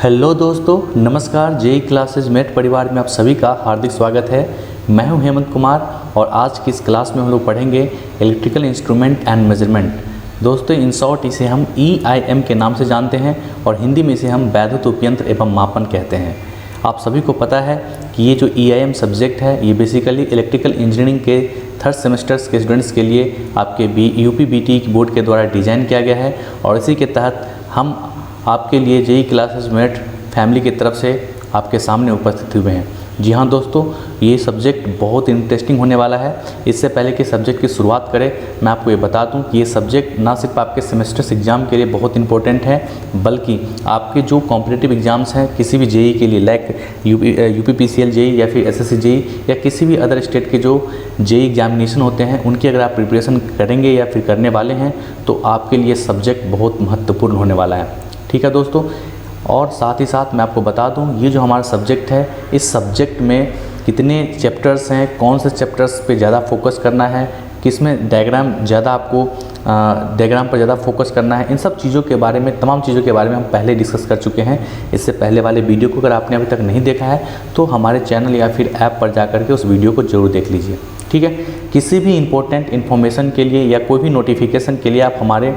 Hello दोस्तों, नमस्कार। JEE classes met परिवार में आप सभी का हार्दिक स्वागत है। मैं हूं हेमंत कुमार और आज की इस क्लास में हम लोग पढ़ेंगे इलेक्ट्रिकल इंस्ट्रूमेंट एंड मेजरमेंट। दोस्तों, इन शॉर्ट इसे हम EIM के नाम से जानते हैं और हिंदी में इसे हम वैद्युत उपयंत्र एवं मापन कहते हैं। आप सभी को पता है कि ये जो EIM सब्जेक्ट है ये बेसिकली इलेक्ट्रिकल इंजीनियरिंग के थर्ड सेमेस्टर्स के स्टूडेंट्स के लिए आपके UPBT बोर्ड के द्वारा डिज़ाइन किया गया है और इसी के तहत हम आपके लिए जेई क्लासेज मेट फैमिली की तरफ से आपके सामने उपस्थित हुए हैं। जी हाँ दोस्तों, ये सब्जेक्ट बहुत इंटरेस्टिंग होने वाला है। इससे पहले कि सब्जेक्ट की शुरुआत करें, मैं आपको ये बता दूं कि ये सब्जेक्ट ना सिर्फ आपके सेमेस्टर्स एग्ज़ाम के लिए बहुत इंपॉर्टेंट है, बल्कि आपके जो कॉम्पिटिटिव एग्ज़ाम्स हैं किसी भी जेई के लिए, लाइक UPPCL जेई या फिर SSC जेई या किसी भी अदर स्टेट के जो जेई एग्जामिनेशन होते हैं उनकी अगर आप प्रिपरेशन करेंगे या फिर करने वाले हैं तो आपके लिए सब्जेक्ट बहुत महत्वपूर्ण होने वाला है। ठीक है दोस्तों, और साथ ही साथ मैं आपको बता दूं ये जो हमारा सब्जेक्ट है, इस सब्जेक्ट में कितने चैप्टर्स हैं, कौन से चैप्टर्स पे ज़्यादा फोकस करना है, किसमें डायग्राम ज़्यादा आपको डायग्राम पर ज़्यादा फोकस करना है, इन सब चीज़ों के बारे में, तमाम चीज़ों के बारे में हम पहले डिस्कस कर चुके हैं। इससे पहले वाले वीडियो को अगर आपने अभी तक नहीं देखा है तो हमारे चैनल या फिर ऐप पर जा कर के उस वीडियो को ज़रूर देख लीजिए। ठीक है, किसी भी इंपॉर्टेंट इन्फॉर्मेशन के लिए या कोई भी नोटिफिकेशन के लिए आप हमारे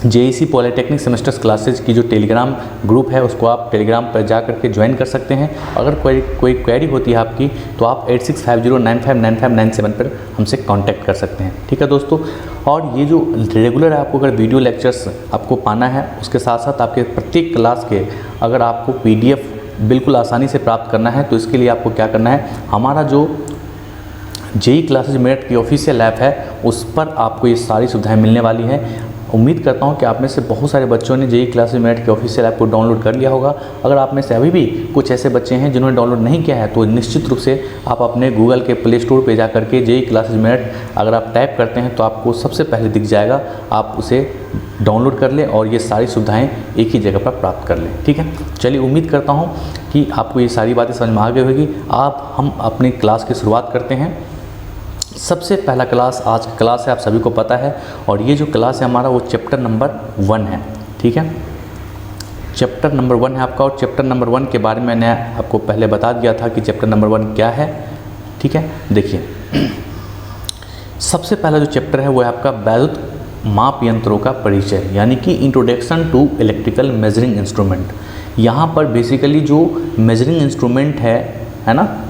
JEC पॉलिटेक्निक सेमेस्टर्स क्लासेज की जो टेलीग्राम ग्रुप है उसको आप टेलीग्राम पर जा करके ज्वाइन कर सकते हैं। अगर कोई क्वेरी होती है आपकी तो आप 8650959597 पर हमसे कांटेक्ट कर सकते हैं। ठीक है दोस्तों, और ये जो रेगुलर आपको अगर वीडियो लेक्चर्स आपको पाना है, उसके साथ साथ आपके प्रत्येक क्लास के अगर आपको PDF बिल्कुल आसानी से प्राप्त करना है तो इसके लिए आपको क्या करना है, हमारा जो जेई क्लासेज मेट की ऑफिशियल ऐप है उस पर आपको ये सारी सुविधाएँ मिलने वाली हैं। उम्मीद करता हूं कि आप में से बहुत सारे बच्चों ने जेई क्लासेज मेट के ऑफिशियल ऐप को डाउनलोड कर लिया होगा। अगर आप में से अभी भी कुछ ऐसे बच्चे हैं जिन्होंने डाउनलोड नहीं किया है तो निश्चित रूप से आप अपने गूगल के प्ले स्टोर पर जा करके जेई क्लासेज मेट अगर आप टाइप करते हैं तो आपको सबसे पहले दिख जाएगा। आप उसे डाउनलोड कर लें और ये सारी सुविधाएँ एक ही जगह पर प्राप्त कर लें। ठीक है, चलिए, उम्मीद करता हूँ कि आपको ये सारी बातें समझ में आ गई होगी। हम अपनी क्लास की शुरुआत करते हैं। सबसे पहला क्लास आज का क्लास है, आप सभी को पता है, और ये जो क्लास है हमारा वो चैप्टर नंबर 1 है। ठीक है, चैप्टर नंबर 1 है आपका, और चैप्टर नंबर 1 के बारे में मैंने आपको पहले बता दिया था कि चैप्टर नंबर 1 क्या है। ठीक है, देखिए, सबसे पहला जो चैप्टर है वो है आपका वैद्युत माप यंत्रों का परिचय, यानी कि introduction to electrical measuring instrument. यहाँ पर बेसिकली जो मेजरिंग इंस्ट्रूमेंट है ना,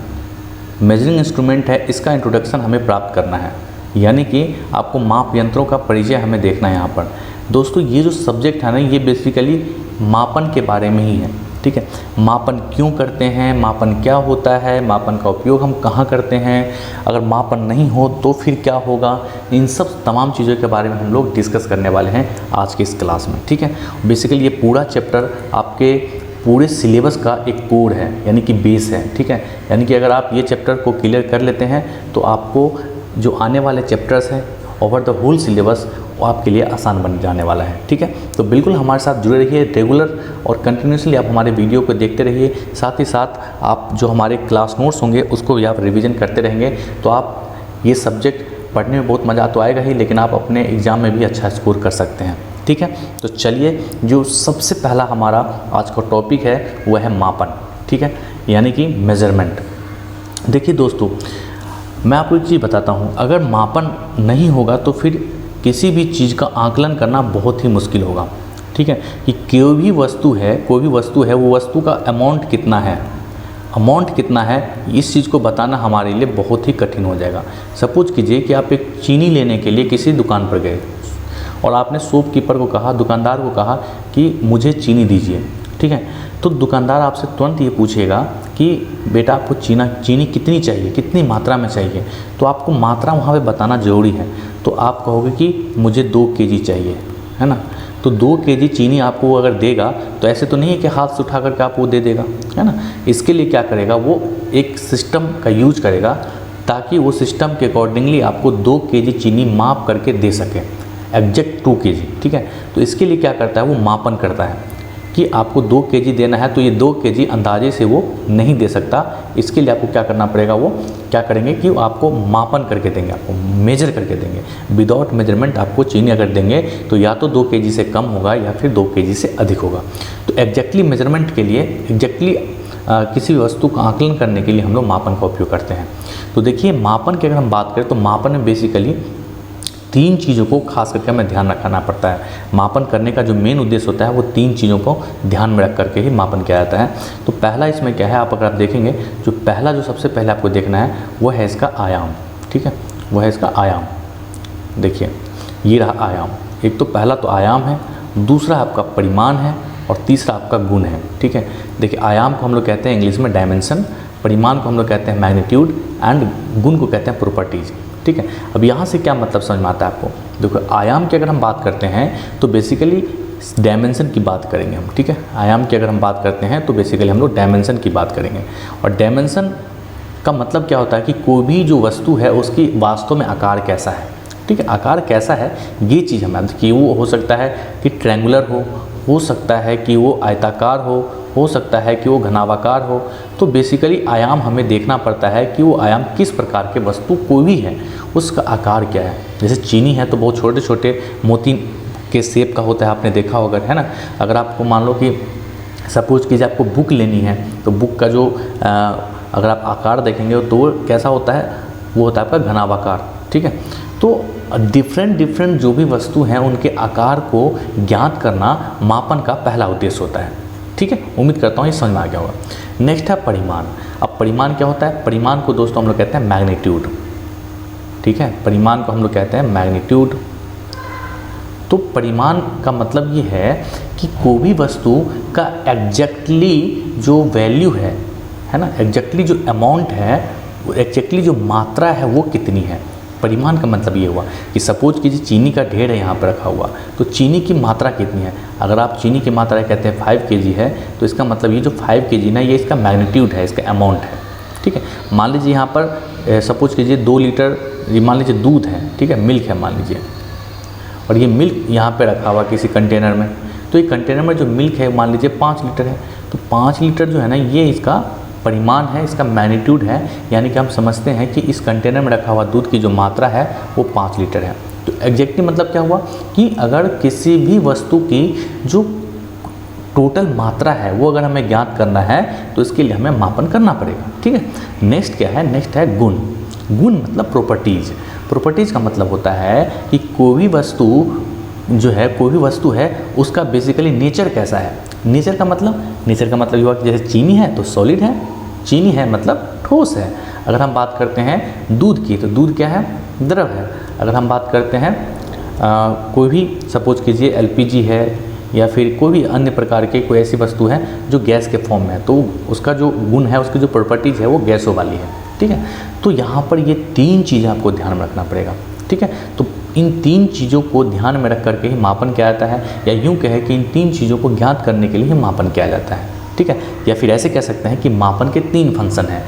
मेजरिंग इंस्ट्रूमेंट है, इसका इंट्रोडक्शन हमें प्राप्त करना है, यानी कि आपको माप यंत्रों का परिचय हमें देखना है। यहाँ पर दोस्तों ये जो सब्जेक्ट है ना, ये बेसिकली मापन के बारे में ही है। ठीक है, मापन क्यों करते हैं, मापन क्या होता है, मापन का उपयोग हम कहाँ करते हैं, अगर मापन नहीं हो तो फिर क्या होगा, इन सब तमाम चीज़ों के बारे में हम लोग डिस्कस करने वाले हैं आज की इस क्लास में। ठीक है, बेसिकली ये पूरा चैप्टर आपके पूरे सिलेबस का एक कोर है, यानी कि बेस है। ठीक है, यानी कि अगर आप ये चैप्टर को क्लियर कर लेते हैं तो आपको जो आने वाले चैप्टर्स हैं ओवर द होल सिलेबस वो आपके लिए आसान बन जाने वाला है। ठीक है, तो बिल्कुल हमारे साथ जुड़े रहिए, रेगुलर और कंटिन्यूसली आप हमारे वीडियो को देखते रहिए। साथ ही साथ आप जो हमारे क्लास नोट्स होंगे उसको भी आप रिवीजन करते रहेंगे तो आप ये सब्जेक्ट पढ़ने में बहुत मज़ा तो आएगा ही, लेकिन आप अपने एग्ज़ाम में भी अच्छा स्कोर कर सकते हैं। ठीक है, तो चलिए, जो सबसे पहला हमारा आज का टॉपिक है वह है मापन। ठीक है, यानी कि मेजरमेंट। देखिए दोस्तों, मैं आपको एक चीज़ बताता हूँ, अगर मापन नहीं होगा तो फिर किसी भी चीज़ का आकलन करना बहुत ही मुश्किल होगा। ठीक है, कि कोई भी वस्तु है वो वस्तु का अमाउंट कितना है, इस चीज़ को बताना हमारे लिए बहुत ही कठिन हो जाएगा। सपोज कीजिए कि आप एक चीनी लेने के लिए किसी दुकान पर गए और आपने शॉपकीपर को कहा, दुकानदार को कहा कि मुझे चीनी दीजिए। ठीक है, तो दुकानदार आपसे तुरंत ये पूछेगा कि बेटा आपको चीनी कितनी चाहिए, कितनी मात्रा में चाहिए, तो आपको मात्रा वहाँ पे बताना ज़रूरी है। तो आप कहोगे कि मुझे 2 kg चाहिए, है ना, तो 2 kg चीनी आपको अगर देगा तो ऐसे तो नहीं है कि हाथ से उठा करके आपको दे देगा, है ना। इसके लिए क्या करेगा, वो एक सिस्टम का यूज करेगा ताकि वो सिस्टम के अकॉर्डिंगली आपको 2 kg चीनी माप करके दे सके, एग्जैक्ट 2 kg। ठीक है, तो इसके लिए क्या करता है, वो मापन करता है कि आपको 2 kg देना है, तो ये 2 kg अंदाजे से वो नहीं दे सकता। इसके लिए आपको क्या करना पड़ेगा, वो क्या करेंगे कि आपको मापन करके देंगे, आपको मेजर करके देंगे। विदाउट मेजरमेंट आपको चीनी अगर देंगे तो या तो 2 kg से कम होगा या फिर 2 kg से अधिक होगा। तो एग्जैक्टली मेजरमेंट के लिए, एग्जैक्टली किसी भी वस्तु का आकलन करने के लिए हम लोग मापन का उपयोग करते हैं। तो देखिए मापन की अगर हम बात करें तो मापन में बेसिकली 3 चीज़ों को खास करके हमें ध्यान रखना पड़ता है। मापन करने का जो मेन उद्देश्य होता है वो 3 चीज़ों को ध्यान में रख करके ही मापन किया जाता है। तो पहला इसमें क्या है, अगर आप देखेंगे जो पहला जो सबसे पहले आपको देखना है वो है इसका आयाम। ठीक है, वो है इसका आयाम। देखिए ये रहा आयाम। एक तो पहला तो आयाम है, दूसरा आपका परिमाण है और तीसरा आपका गुण है। ठीक है, देखिए आयाम को हम लोग कहते हैं इंग्लिश में डायमेंशन, परिमाण को हम लोग कहते हैं मैग्नीट्यूड एंड गुण को कहते हैं प्रॉपर्टीज। ठीक है, अब यहाँ से क्या मतलब समझ में आता है आपको। देखो आयाम की अगर हम बात करते हैं तो बेसिकली डायमेंशन की बात करेंगे हम। ठीक है, आयाम की अगर हम बात करते हैं तो बेसिकली हम लोग डायमेंशन की बात करेंगे। और डायमेंशन का मतलब क्या होता है कि कोई भी जो वस्तु है उसकी वास्तव में आकार कैसा है। ठीक है, आकार कैसा है ये चीज़ हमें कि वो हो सकता है कि ट्रायंगुलर हो सकता है कि वो आयताकार हो सकता है कि वो घनावाकार हो। तो बेसिकली आयाम हमें देखना पड़ता है कि वो आयाम किस प्रकार के वस्तु कोई भी है उसका आकार क्या है। जैसे चीनी है तो बहुत छोटे छोटे मोती के शेप का होता है, आपने देखा होगा, है ना। अगर आपको मान लो कि सपोज कीजिए आपको बुक लेनी है तो बुक का जो अगर आप आकार देखेंगे तो वो कैसा होता है, वो होता है आपका घनावाकार। ठीक है, तो डिफरेंट जो भी वस्तु हैं उनके आकार को ज्ञात करना मापन का पहला उद्देश्य होता है। ठीक है, उम्मीद करता हूँ ये समझ में आ गया होगा। नेक्स्ट है परिमाण। अब परिमाण क्या होता है, परिमाण को दोस्तों हम लोग कहते हैं मैग्नीट्यूड। ठीक है, परिमाण को हम लोग कहते हैं मैग्नीट्यूड। तो परिमाण का मतलब ये है कि कोई भी वस्तु का एग्जैक्टली जो वैल्यू है ना, एग्जैक्टली जो अमाउंट है, एग्जैक्टली जो मात्रा है वो कितनी है। परिमाण का मतलब ये हुआ कि सपोज कीजिए चीनी का ढेर है यहाँ पर रखा हुआ, तो चीनी की मात्रा कितनी है। अगर आप चीनी की मात्रा कहते हैं 5 kg है तो इसका मतलब ये जो 5 kg ना ये इसका मैग्नीट्यूड है, इसका अमाउंट है। ठीक है, मान लीजिए यहाँ पर सपोज कीजिए 2 लीटर मान लीजिए दूध है। ठीक है, मिल्क है मान लीजिए, और ये मिल्क यहाँ पर रखा हुआ किसी कंटेनर में। तो ये कंटेनर में जो मिल्क है मान लीजिए 5 लीटर है, तो 5 लीटर जो है ना ये इसका परिमाण है, इसका मैग्नीट्यूड है। यानी कि हम समझते हैं कि इस कंटेनर में रखा हुआ दूध की जो मात्रा है वो 5 लीटर है। तो एग्जैक्टली मतलब क्या हुआ कि अगर किसी भी वस्तु की जो टोटल मात्रा है वो अगर हमें ज्ञात करना है तो इसके लिए हमें मापन करना पड़ेगा। ठीक है, नेक्स्ट क्या है, नेक्स्ट है गुण। गुण मतलब प्रॉपर्टीज। प्रॉपर्टीज का मतलब होता है कि कोई भी वस्तु जो है, कोई भी वस्तु है उसका बेसिकली नेचर कैसा है। नेचर का मतलब ये हुआ कि जैसे चीनी है तो सॉलिड है, चीनी है मतलब ठोस है। अगर हम बात करते हैं दूध की तो दूध क्या है, द्रव है। अगर हम बात करते हैं कोई भी सपोज कीजिए एलपीजी है या फिर कोई भी अन्य प्रकार के कोई ऐसी वस्तु है जो गैस के फॉर्म में है, तो उसका जो गुण है, उसकी जो प्रॉपर्टीज़ है वो गैसों वाली है। ठीक है, तो यहाँ पर ये 3 चीज़ें आपको ध्यान में रखना पड़ेगा। ठीक है, तो इन 3 चीज़ों को ध्यान में रख करके ही मापन किया जाता है, या यूँ कहे कि इन 3 चीज़ों को ज्ञात करने के लिए ही मापन किया जाता है। ठीक है, या फिर ऐसे कह सकते हैं कि मापन के 3 फंक्शन हैं,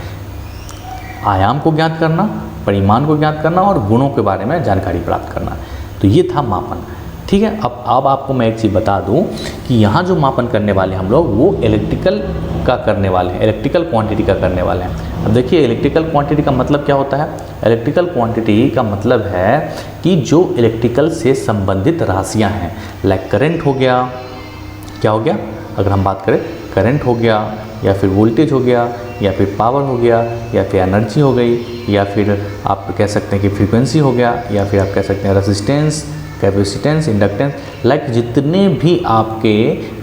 आयाम को ज्ञात करना, परिमाण को ज्ञात करना और गुणों के बारे में जानकारी प्राप्त करना। तो ये था मापन। ठीक है, अब आपको मैं एक चीज़ बता दूं कि यहाँ जो मापन करने वाले हम लोग वो इलेक्ट्रिकल का करने वाले हैं, इलेक्ट्रिकल क्वांटिटी का करने वाले हैं। अब देखिए इलेक्ट्रिकल क्वांटिटी का मतलब क्या होता है। इलेक्ट्रिकल क्वांटिटी का मतलब है कि जो इलेक्ट्रिकल से संबंधित राशियाँ हैं, लाइक करंट हो गया, क्या हो गया, अगर हम बात करें करंट हो गया या फिर वोल्टेज हो गया या फिर पावर हो गया या फिर एनर्जी हो गई या फिर आप कह सकते हैं कि फ्रीक्वेंसी हो गया या फिर आप कह सकते हैं रेजिस्टेंस, कैपेसिटेंस, इंडक्टेंस, लाइक जितने भी आपके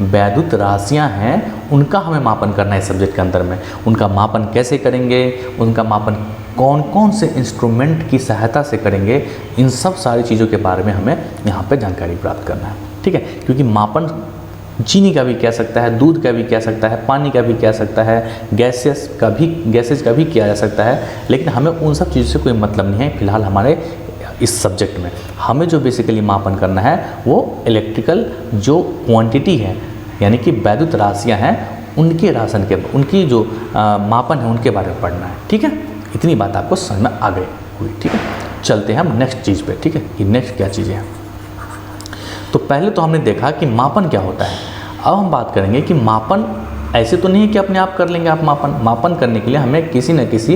वैद्युत राशियां हैं उनका हमें मापन करना है इस सब्जेक्ट के अंदर में। उनका मापन कैसे करेंगे, उनका मापन कौन कौन से इंस्ट्रूमेंट की सहायता से करेंगे, इन सब सारी चीज़ों के बारे में हमें यहाँ पे जानकारी प्राप्त करना है। ठीक है, क्योंकि मापन चीनी का भी कह सकता है, दूध का भी कह सकता है, पानी का भी कह सकता है, गैसेस का भी किया जा सकता है, लेकिन हमें उन सब चीज़ों से कोई मतलब नहीं है फिलहाल हमारे इस सब्जेक्ट में। हमें जो बेसिकली मापन करना है वो इलेक्ट्रिकल जो क्वांटिटी है यानी कि वैद्युत राशियाँ हैं उनकी जो मापन है उनके बारे में पढ़ना है। ठीक है, इतनी बात आपको समझ में आ गई हुई। ठीक है, चलते हैं हम नेक्स्ट चीज़ पे। ठीक है, कि नेक्स्ट क्या चीज़ें हैं। तो पहले तो हमने देखा कि मापन क्या होता है। अब हम बात करेंगे कि मापन ऐसे तो नहीं है कि अपने आप कर लेंगे आप। मापन करने के लिए हमें किसी न किसी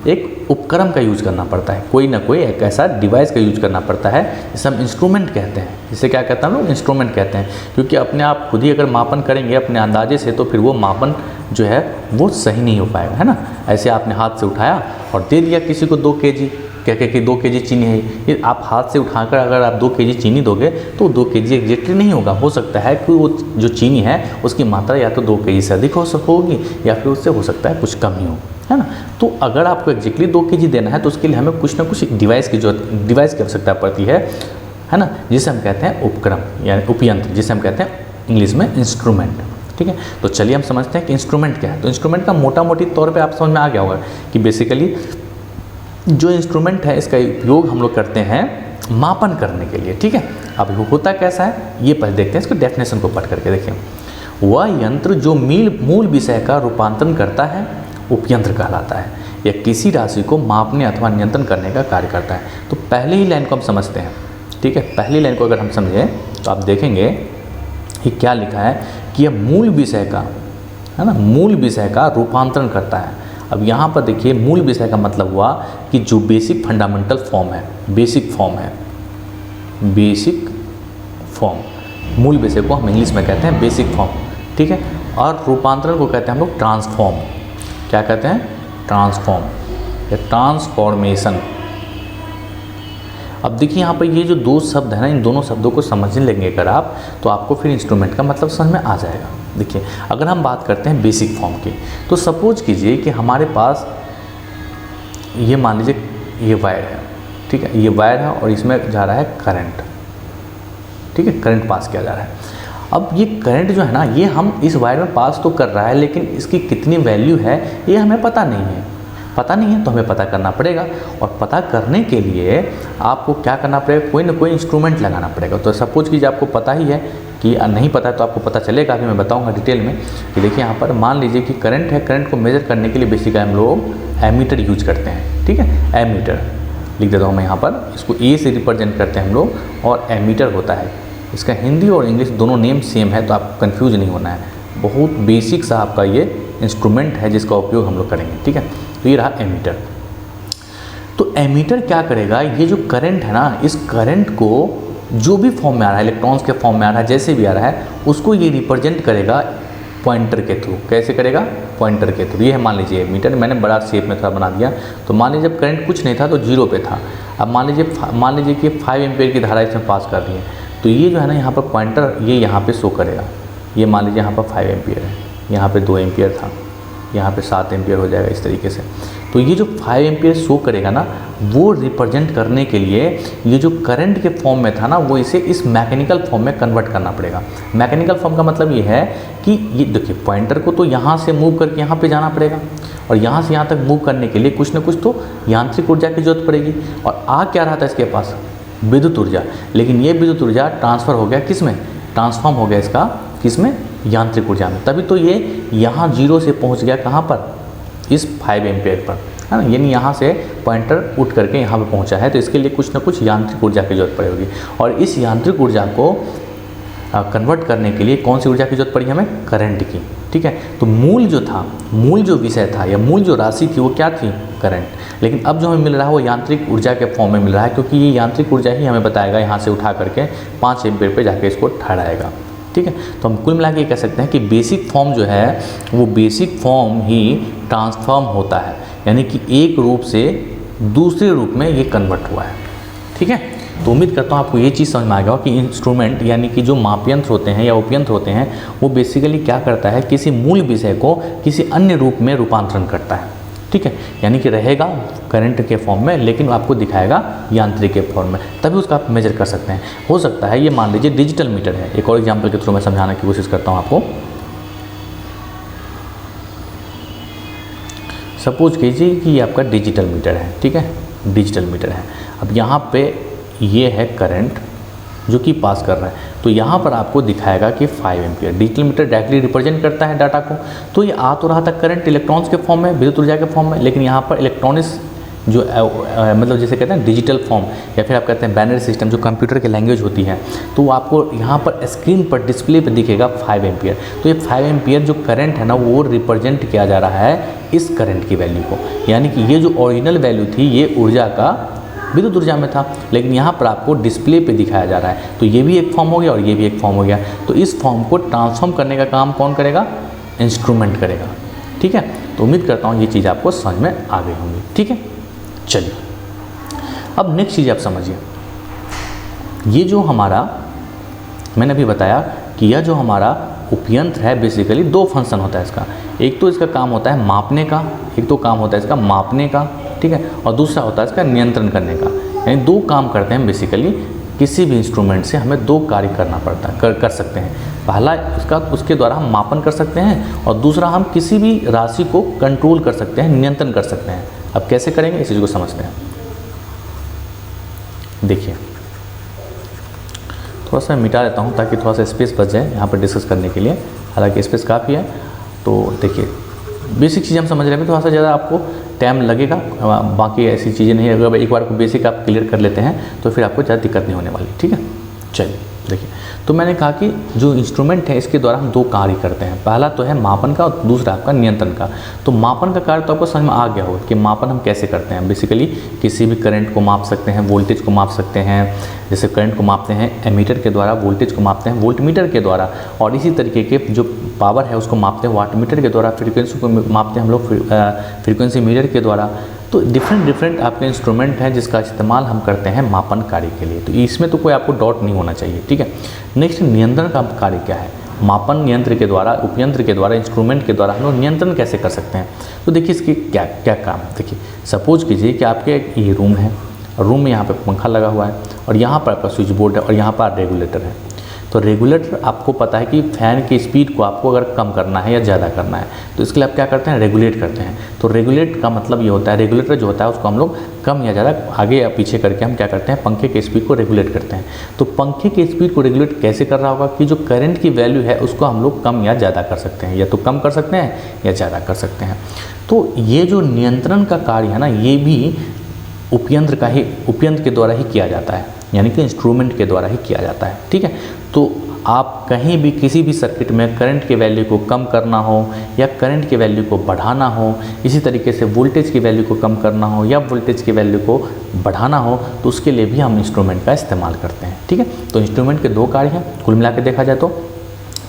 एक उपकरण का यूज़ करना पड़ता है, कोई ना कोई एक ऐसा डिवाइस का यूज करना पड़ता है जिसे हम इंस्ट्रूमेंट कहते हैं। जिसे क्या कहते हैं हम लोग? इंस्ट्रूमेंट कहते हैं। क्योंकि अपने आप खुद ही अगर मापन करेंगे अपने अंदाजे से तो फिर वो मापन जो है वो सही नहीं हो पाएगा, है ना। ऐसे आपने हाथ से उठाया और दे दिया किसी को 2 kg, कह के कि 2 kg चीनी है, ये आप हाथ से उठाकर अगर आप 2 kg चीनी दोगे तो 2 kg एग्जैक्टली नहीं होगा। हो सकता है कि वो जो चीनी है उसकी मात्रा या तो 2 kg से अधिक होगी या फिर उससे हो सकता है कुछ कम ही हो, है ना। तो अगर आपको एग्जैक्टली 2 kg देना है तो उसके लिए हमें कुछ ना कुछ डिवाइस की आवश्यकता पड़ती है ना, जिसे हम कहते हैं उपकरण यानी उपयंत्र, जिसे हम कहते हैं इंग्लिश में इंस्ट्रूमेंट। ठीक है, तो चलिए हम समझते हैं कि इंस्ट्रूमेंट क्या है। तो इंस्ट्रूमेंट का मोटा मोटी तौर पे आप समझ में आ गया होगा कि बेसिकली जो इंस्ट्रूमेंट है इसका उपयोग हम लोग करते हैं मापन करने के लिए। ठीक है, अब होता कैसा है ये पहले देखते हैं, इसको डेफिनेशन को पढ़ करके देखिए। वह यंत्र जो मूल विषय का रूपांतरण करता है उपयंत्र कहलाता है, या किसी राशि को मापने अथवा नियंत्रण करने का कार्य करता है। तो पहले ही लाइन को हम समझते हैं। ठीक है, पहली लाइन को अगर हम समझें तो आप देखेंगे कि क्या लिखा है कि यह मूल विषय का, है ना, मूल विषय का रूपांतरण करता है। अब यहाँ पर देखिए मूल विषय का मतलब हुआ कि जो बेसिक फंडामेंटल फॉर्म है, बेसिक फॉर्म, मूल विषय को हम इंग्लिश में कहते हैं बेसिक फॉर्म। ठीक है, और रूपांतरण को कहते हैं हम लोग ट्रांसफॉर्म। क्या कहते हैं? ट्रांसफॉर्म या ट्रांसफॉर्मेशन। अब देखिए यहाँ पर ये जो 2 शब्द है ना, इन दोनों शब्दों को समझने लेंगे अगर आप तो आपको फिर इंस्ट्रूमेंट का मतलब समझ में आ जाएगा। देखिए अगर हम बात करते हैं बेसिक फॉर्म की, तो सपोज कीजिए कि हमारे पास ये मान लीजिए ये वायर है। ठीक है, ये वायर है और इसमें जा रहा है करंट। ठीक है, करंट पास किया जा रहा है। अब ये करंट जो है ना, ये हम इस वायर में पास तो कर रहा है लेकिन इसकी कितनी वैल्यू है ये हमें पता नहीं है। तो हमें पता करना पड़ेगा, और पता करने के लिए आपको क्या करना पड़ेगा? कोई ना कोई इंस्ट्रूमेंट लगाना पड़ेगा। तो सपोज कीजिए आपको पता ही है कि नहीं पता है तो आपको पता चलेगा, अभी मैं बताऊंगा डिटेल में कि देखिए यहाँ पर मान लीजिए कि करंट है, करंट को मेजर करने के लिए बेसिकली हम लोग एमीटर यूज करते हैं। ठीक है, एमीटर लिख देता हूँ मैं यहाँ पर, इसको ए से रिप्रेजेंट करते हैं हम लोग, और एमीटर होता है। इसका हिंदी और इंग्लिश दोनों नेम सेम है तो आपको कन्फ्यूज नहीं होना है। बहुत बेसिक सा आपका ये इंस्ट्रूमेंट है जिसका उपयोग हम लोग करेंगे। ठीक है, तो ये रहा एमीटर। तो एमीटर क्या करेगा? ये जो करंट है ना, इस करंट को जो भी फॉर्म में आ रहा है, इलेक्ट्रॉन्स के फॉर्म में आ रहा है, जैसे भी आ रहा है, उसको ये रिप्रेजेंट करेगा पॉइंटर के थ्रू। कैसे करेगा? पॉइंटर के थ्रू। ये है मान लीजिए मीटर, मैंने बड़ा शेप में थोड़ा बना दिया। तो मान लीजिए जब करंट कुछ नहीं था तो 0 पे था। अब मान लीजिए कि 5 एम्पियर की धारा इसमें पास कर दी है, तो ये जो है ना यहाँ पर पॉइंटर ये यहाँ पे शो करेगा। ये मान लीजिए यहाँ पर 5 एम्पियर है, यहाँ पे 2 एम्पियर था, यहाँ पे 7 एम्पियर हो जाएगा इस तरीके से। तो ये जो 5 एम्पियर शो करेगा ना, वो रिप्रेजेंट करने के लिए ये जो करंट के फॉर्म में था ना, वो इसे इस मैकेनिकल फॉर्म में कन्वर्ट करना पड़ेगा। मैकेनिकल फॉर्म का मतलब ये है कि ये देखिए पॉइंटर को तो यहाँ से मूव करके यहाँ पे जाना पड़ेगा, और यहाँ से यहाँ तक मूव करने के लिए कुछ ना कुछ तो यांत्रिक ऊर्जा की जरूरत पड़ेगी। और आ क्या रहा था इसके पास? विद्युत ऊर्जा। लेकिन ये विद्युत ऊर्जा ट्रांसफ़र हो गया किस में? ट्रांसफॉर्म हो गया इसका किस में? यांत्रिक ऊर्जा में। तभी तो ये यहाँ 0 से पहुँच गया कहाँ पर? इस 5 एम्पियर पर, है ना। यानी यहाँ से पॉइंटर उठ करके यहाँ पे पहुँचा है, तो इसके लिए कुछ ना कुछ यांत्रिक ऊर्जा की जरूरत पड़ेगी। और इस यांत्रिक ऊर्जा को कन्वर्ट करने के लिए कौन सी ऊर्जा की जरूरत पड़ी हमें? करंट की। ठीक है, तो मूल जो विषय था या मूल जो राशि थी वो क्या थी? करंट। लेकिन अब जो हमें मिल रहा है वो यांत्रिक ऊर्जा के फॉर्म में मिल रहा है, क्योंकि ये यांत्रिक ऊर्जा ही हमें बताएगा यहाँ से उठा करके 5 एम्पियर पे जाके इसको ठहराएगा। ठीक है, तो हम कुल मिला के कह सकते हैं कि बेसिक फॉर्म जो है वो बेसिक फॉर्म ही ट्रांसफॉर्म होता है, यानी कि एक रूप से दूसरे रूप में ये कन्वर्ट हुआ है। ठीक है, तो उम्मीद करता हूँ आपको ये चीज़ समझ में आ गया कि इंस्ट्रूमेंट यानी कि जो मापयंत्र होते हैं या उपयंत्र होते हैं वो बेसिकली क्या करता है? किसी मूल विषय को किसी अन्य रूप में रूपांतरण करता है। ठीक है, यानी कि रहेगा करंट के फॉर्म में लेकिन आपको दिखाएगा यांत्रिक के फॉर्म में, तभी उसका आप मेजर कर सकते हैं। हो सकता है ये मान लीजिए डिजिटल मीटर है। एक और एग्जांपल के थ्रू मैं समझाने की कोशिश करता हूँ आपको। सपोज कीजिए कि ये आपका डिजिटल मीटर है। ठीक है, डिजिटल मीटर है। अब यहाँ पे ये है करंट जो कि पास कर रहा है, तो यहाँ पर आपको दिखाएगा कि 5 ampere. Digital meter directly represent करता है डाटा को, तो ये आ तो रहा था करंट इलेक्ट्रॉन्स के फॉर्म में, विद्युत ऊर्जा के फॉर्म में, लेकिन यहाँ पर इलेक्ट्रॉनिक्स जो मतलब जैसे कहते हैं डिजिटल फॉर्म या फिर आप कहते हैं बाइनरी सिस्टम, जो कंप्यूटर की लैंग्वेज होती है, तो वो आपको यहाँ पर स्क्रीन पर डिस्प्ले पर दिखेगा 5 एम्पियर। तो ये 5 एम्पियर जो करंट है ना, वो रिप्रेजेंट किया जा रहा है इस करंट की वैल्यू को, यानी कि ये जो ओरिजिनल वैल्यू थी ये ऊर्जा का विद्युत ऊर्जा में था, लेकिन यहाँ पर आपको डिस्प्ले पे दिखाया जा रहा है। तो ये भी एक फॉर्म हो गया और ये भी एक फॉर्म हो गया। तो इस फॉर्म को ट्रांसफॉर्म करने का काम कौन करेगा? इंस्ट्रूमेंट करेगा। ठीक है, तो उम्मीद करता हूँ ये चीज़ आपको समझ में आ गई होंगी। ठीक है, चलिए अब नेक्स्ट चीज़ आप समझिए। ये जो हमारा मैंने अभी बताया कि यह जो हमारा उपयंत्र है, बेसिकली 2 फंक्शन होता है इसका। एक तो इसका काम होता है मापने का, एक तो काम होता है इसका मापने का, ठीक है, और दूसरा होता है इसका नियंत्रण करने का। यानी 2 काम करते हैं बेसिकली। किसी भी इंस्ट्रूमेंट से हमें 2 कार्य करना पड़ता है, कर सकते हैं। पहला उसके द्वारा हम मापन कर सकते हैं और दूसरा हम किसी भी राशि को कंट्रोल कर सकते हैं, नियंत्रण कर सकते हैं। अब कैसे करेंगे इस चीज़ को समझते हैं। देखिए थोड़ा सा मिटा देता हूँ ताकि थोड़ा सा स्पेस बच जाए यहाँ पर डिस्कस करने के लिए, हालांकि स्पेस काफ़ी है। तो देखिए बेसिक चीज़ हम समझ रहे हैं, थोड़ा सा ज़्यादा आपको टाइम लगेगा, बाकी ऐसी चीज़ें नहीं है। अगर एक बार को बेसिक आप क्लियर कर लेते हैं तो फिर आपको ज़्यादा दिक्कत नहीं होने वाली। ठीक है, चलिए देखिए। तो मैंने कहा कि जो इंस्ट्रूमेंट है इसके द्वारा हम 2 कार्य करते हैं। पहला तो है मापन का और दूसरा आपका नियंत्रण का। तो मापन का कार्य तो आपको समझ में आ गया होगा कि मापन हम कैसे करते हैं। बेसिकली किसी भी करंट को माप सकते हैं, वोल्टेज को माप सकते हैं। जैसे करंट को मापते हैं एमीटर के द्वारा, वोल्टेज को मापते हैं वोल्टमीटर के द्वारा, और इसी तरीके के जो पावर है उसको मापते हैं वाटमीटर के द्वारा, फ्रीक्वेंसी को मापते हैं हम लोग फ्रीक्वेंसी मीटर के द्वारा। तो डिफरेंट आपके इंस्ट्रूमेंट हैं जिसका इस्तेमाल हम करते हैं मापन कार्य के लिए। तो इसमें तो कोई आपको डाउट नहीं होना चाहिए। ठीक है, नेक्स्ट नियंत्रण का कार्य क्या है? मापन यंत्र के द्वारा, उपयंत्र के द्वारा, इंस्ट्रूमेंट के द्वारा हम लोग नियंत्रण कैसे कर सकते हैं? तो देखिए इसके क्या क्या काम। देखिए सपोज कीजिए कि आपके ये रूम है, रूम में यहाँ पे पंखा लगा हुआ है और यहाँ पर आपका स्विच बोर्ड है और यहाँ पर रेगुलेटर है। तो रेगुलेटर आपको पता है कि फ़ैन की स्पीड को आपको अगर कम करना है या ज़्यादा करना है तो इसके लिए आप क्या करते हैं? रेगुलेट करते हैं। तो रेगुलेट का मतलब ये होता है, रेगुलेटर जो होता है उसको हम लोग कम या ज़्यादा आगे या पीछे करके हम क्या करते हैं? पंखे की स्पीड को रेगुलेट करते हैं। तो पंखे की स्पीड को रेगुलेट कैसे कर रहा होगा कि जो करंट की वैल्यू है उसको हम लोग कम या ज़्यादा कर सकते हैं, या तो कम कर सकते हैं या ज़्यादा कर सकते हैं। तो ये जो नियंत्रण का कार्य है ना, ये भी उपयंत्र के द्वारा ही किया जाता है, यानी कि इंस्ट्रूमेंट के द्वारा ही किया जाता है। ठीक है, तो आप कहीं भी किसी भी सर्किट में करंट की वैल्यू को कम करना हो या करंट की वैल्यू को बढ़ाना हो, इसी तरीके से वोल्टेज की वैल्यू को कम करना हो या वोल्टेज की वैल्यू को बढ़ाना हो, तो उसके लिए भी हम इंस्ट्रूमेंट का इस्तेमाल करते हैं। ठीक है, तो इंस्ट्रूमेंट के 2 कार्य हैं कुल मिला के देखा जाए तो।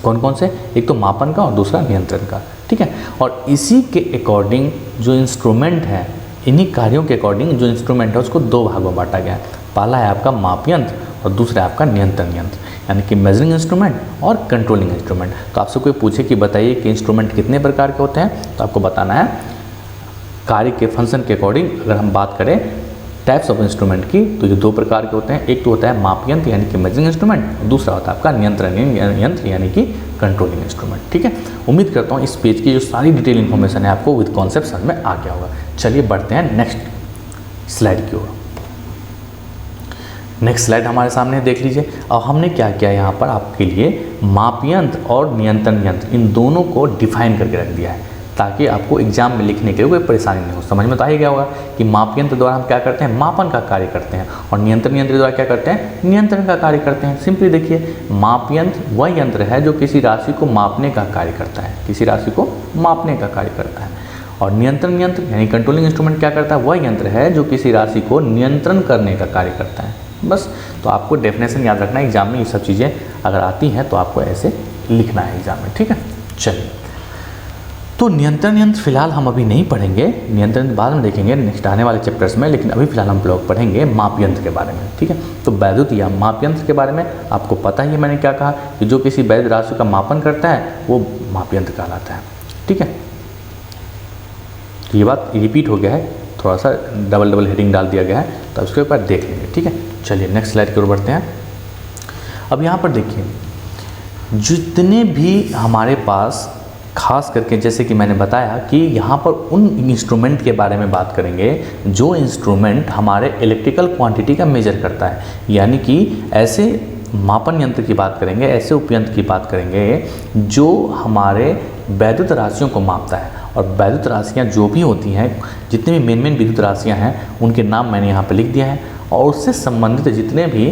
कौन कौन से? एक तो मापन का और दूसरा नियंत्रण का। ठीक है, और इसी के अकॉर्डिंग जो इंस्ट्रूमेंट है, इन्हीं कार्यों के अकॉर्डिंग जो इंस्ट्रूमेंट है उसको 2 भागों में बांटा गया है। पहला है आपका माप यंत्र और दूसरा है आपका नियंत्रण यंत्र, यानी कि मेजरिंग इंस्ट्रूमेंट और कंट्रोलिंग इंस्ट्रूमेंट। तो आपसे कोई पूछे कि बताइए कि इंस्ट्रूमेंट कितने प्रकार के होते हैं, तो आपको बताना है कार्य के फंक्शन के अकॉर्डिंग। अगर हम बात करें टाइप्स ऑफ इंस्ट्रूमेंट की, तो ये 2 प्रकार के होते हैं। एक तो होता है माप यंत्र यानी कि मेजरिंग इंस्ट्रूमेंट, दूसरा होता है आपका नियंत्रण यंत्र यानी कि कंट्रोलिंग इंस्ट्रूमेंट। ठीक है, उम्मीद करता हूँ इस पेज की जो सारी डिटेल इन्फॉर्मेशन है आपको विद कॉन्सेप्ट समझ में आ गया होगा। चलिए बढ़ते हैं नेक्स्ट स्लाइड की ओर। नेक्स्ट स्लाइड हमारे सामने देख लीजिए। और हमने क्या किया यहाँ पर आपके लिए माप यंत्र और नियंत्रण यंत्र, इन दोनों को डिफाइन करके रख दिया है ताकि आपको एग्जाम में लिखने के लिए कोई परेशानी नहीं हो। समझ में तो आ ही गया होगा कि माप यंत्र द्वारा हम क्या करते हैं? मापन का कार्य करते हैं, और नियंत्रण यंत्र द्वारा क्या करते हैं? नियंत्रण का कार्य करते हैं। सिंपली देखिए, माप यंत्र वह यंत्र है जो किसी राशि को मापने का कार्य करता है, किसी राशि को मापने का कार्य करता है। और नियंत्रण यंत्र यानी कंट्रोलिंग इंस्ट्रूमेंट क्या करता है? वह यंत्र है जो किसी राशि को नियंत्रण करने का कार्य करता है। बस, तो आपको डेफिनेशन याद रखना है। एग्जाम में ये सब चीज़ें अगर आती हैं तो आपको ऐसे लिखना है एग्जाम में। ठीक है, चलिए। तो नियंत्रण यंत्र फिलहाल हम अभी नहीं पढ़ेंगे, नियंत्रण बाद में देखेंगे नेक्स्ट आने वाले चैप्टर्स में, लेकिन अभी फिलहाल हम लोग पढ़ेंगे माप यंत्र के बारे में। ठीक है, तो वैद्युत या माप यंत्र के बारे में आपको पता ही है मैंने क्या कहा कि जो किसी वैद्युत राशि का मापन करता है वो माप यंत्र कहलाता है। ठीक है, तो ये बात रिपीट हो गया है, थोड़ा सा डबल हेडिंग डाल दिया गया है, तो उसके ऊपर देख लेंगे। ठीक है, चलिए नेक्स्ट स्लाइड की ओर बढ़ते हैं। अब यहाँ पर देखिए, जितने भी हमारे पास खास करके जैसे कि मैंने बताया कि यहाँ पर उन इंस्ट्रूमेंट के बारे में बात करेंगे जो इंस्ट्रूमेंट हमारे इलेक्ट्रिकल क्वांटिटी का मेजर करता है, यानी कि ऐसे मापन यंत्र की बात करेंगे, ऐसे उपयंत्र की बात करेंगे जो हमारे वैद्युत राशियों को मापता है। और वैद्युत राशियाँ जो भी होती हैं, जितनी भी मेन विद्युत राशियाँ हैं उनके नाम मैंने यहाँ पर लिख दिया है, और उससे संबंधित जितने भी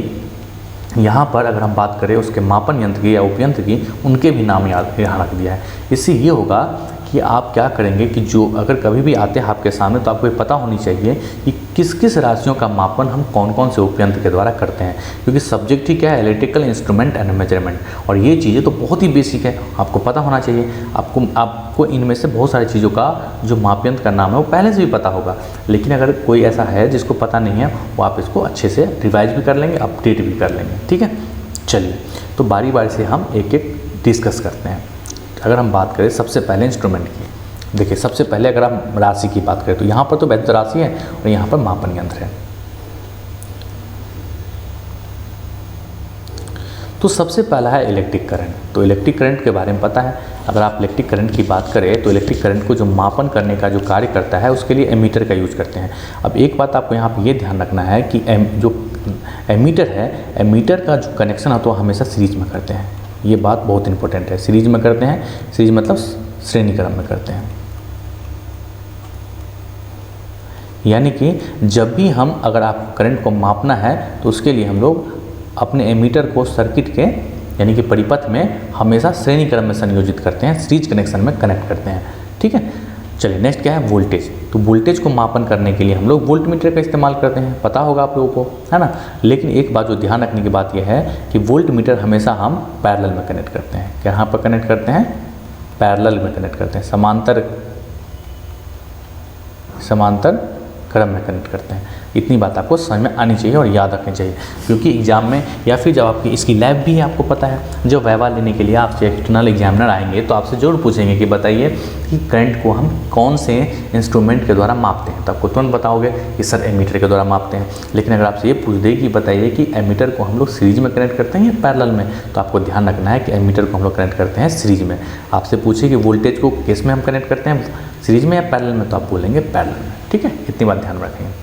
यहाँ पर अगर हम बात करें उसके मापन यंत्र की या उपयंत्र की, उनके भी नाम यहाँ रख दिया है। इससे ये होगा कि आप क्या करेंगे कि जो अगर कभी भी आते हैं आपके सामने तो आपको ये पता होनी चाहिए कि किस किस राशियों का मापन हम कौन कौन से उपयंत्र के द्वारा करते हैं, क्योंकि सब्जेक्ट ही क्या है, इलेक्ट्रिकल इंस्ट्रूमेंट एंड मेजरमेंट, और ये चीज़ें तो बहुत ही बेसिक है, आपको पता होना चाहिए। आपको इनमें से बहुत सारी चीज़ों का जो मापयंत्र का नाम है वो पहले से भी पता होगा, लेकिन अगर कोई ऐसा है जिसको पता नहीं है वो आप इसको अच्छे से रिवाइज भी कर लेंगे, अपडेट भी कर लेंगे। ठीक है, चलिए तो बारी बारी से हम एक एक डिस्कस करते हैं। अगर हम बात करें सबसे पहले इंस्ट्रूमेंट की, देखिए सबसे पहले अगर हम राशि की बात करें तो यहाँ पर तो वैद्युत राशि है और यहाँ पर मापन यंत्र है। तो सबसे पहला है इलेक्ट्रिक करंट। तो इलेक्ट्रिक करंट के बारे में पता है, अगर आप इलेक्ट्रिक करंट की बात करें तो इलेक्ट्रिक करंट को जो मापन करने का जो कार्य करता है उसके लिए एमीटर का यूज करते हैं। अब एक बात आपको यहाँ पर ये ध्यान रखना है कि जो एमीटर है, एमीटर का जो कनेक्शन है तो हमेशा सीरीज में करते हैं, ये बात बहुत इंपॉर्टेंट है। सीरीज में करते हैं, सीरीज मतलब श्रेणी क्रम में करते हैं, यानी कि जब भी हम अगर आप करंट को मापना है तो उसके लिए हम लोग अपने एमीटर को सर्किट के यानी कि परिपथ में हमेशा श्रेणी क्रम में संयोजित करते हैं, सीरीज कनेक्शन में कनेक्ट करते हैं। ठीक है, चलिए नेक्स्ट क्या है, वोल्टेज। तो वोल्टेज को मापन करने के लिए हम लोग वोल्टमीटर का इस्तेमाल करते हैं, पता होगा आप लोगों को, है ना। लेकिन एक बात जो ध्यान रखने की बात यह है कि वोल्टमीटर हमेशा हम पैरेलल में कनेक्ट करते हैं। कहाँ पर कनेक्ट करते हैं, पैरेलल में कनेक्ट करते हैं, समांतर क्रम में कनेक्ट करते हैं। इतनी बात आपको समझ में आनी चाहिए और याद रखनी चाहिए, क्योंकि एग्जाम में या फिर जब आपकी इसकी लैब भी है, आपको पता है जब वाइवा लेने के लिए आपसे एक्सटर्नल एग्जामिनर आएंगे तो आपसे जरूर पूछेंगे कि बताइए कि करंट को हम कौन से इंस्ट्रूमेंट के द्वारा मापते हैं, तो आपको तुरंत बताओगे कि सर एमीटर के द्वारा मापते हैं। लेकिन अगर आपसे ये पूछ दे कि बताइए कि एमीटर को हम लोग सीरीज में कनेक्ट करते हैं या पैरेलल में, तो आपको ध्यान रखना है कि एमीटर को हम लोग कनेक्ट करते हैं सीरीज में। आपसे पूछे कि वोल्टेज को किस में हम कनेक्ट करते हैं, सीरीज में या पैरेलल में, तो आप बोलेंगे पैरेलल में। ठीक है, इतनी बात ध्यान रखेंगे।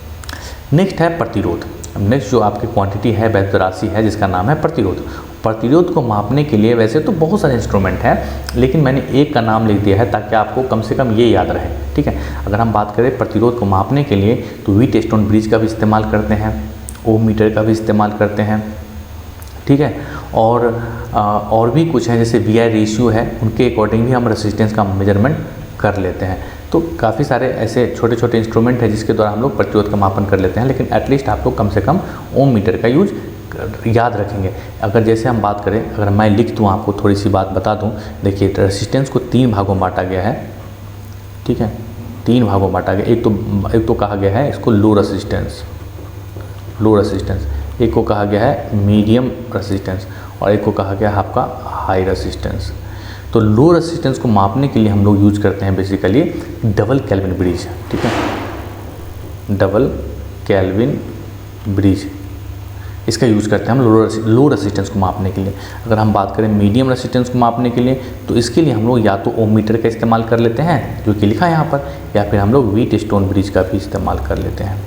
नेक्स्ट है प्रतिरोध। नेक्स्ट जो आपकी क्वांटिटी है, वैद्युत राशि है जिसका नाम है प्रतिरोध। प्रतिरोध को मापने के लिए वैसे तो बहुत सारे इंस्ट्रूमेंट हैं, लेकिन मैंने एक का नाम लिख दिया है ताकि आपको कम से कम ये याद रहे। ठीक है, अगर हम बात करें प्रतिरोध को मापने के लिए तो व्हीटस्टोन ब्रिज का भी इस्तेमाल करते हैं, ओम मीटर का भी इस्तेमाल करते हैं। ठीक है, और भी कुछ हैं जैसे VI रेशियो है, उनके अकॉर्डिंग भी हम रेसिस्टेंस का मेजरमेंट कर लेते हैं। तो काफ़ी सारे ऐसे छोटे छोटे इंस्ट्रूमेंट हैं जिसके द्वारा हम लोग प्रतिरोध का मापन कर लेते हैं, लेकिन एटलीस्ट आप लोग कम से कम ओम मीटर का यूज याद रखेंगे। अगर जैसे हम बात करें, अगर मैं लिख दूँ आपको थोड़ी सी बात बता दूँ, देखिए रेसिस्टेंस को 3 भागों में बांटा गया है। ठीक है, 3 भागों में बांटा गया। एक तो कहा गया है इसको लो रेसिस्टेंस, एक को कहा गया है मीडियम रेसिस्टेंस और एक को कहा गया है आपका हाई रेसिस्टेंस। तो लो रेसिस्टेंस को मापने के लिए हम लोग यूज करते हैं बेसिकली डबल केल्विन ब्रिज। ठीक है, डबल केल्विन ब्रिज इसका यूज़ करते हैं हम लो रेसिस्टेंस को मापने के लिए। अगर हम बात करें मीडियम रेसिस्टेंस को मापने के लिए तो इसके लिए हम लोग या तो ओम मीटर का इस्तेमाल कर लेते हैं जो कि लिखा है यहाँ पर, या फिर हम लोग व्हीटस्टोन ब्रिज का भी इस्तेमाल कर लेते हैं,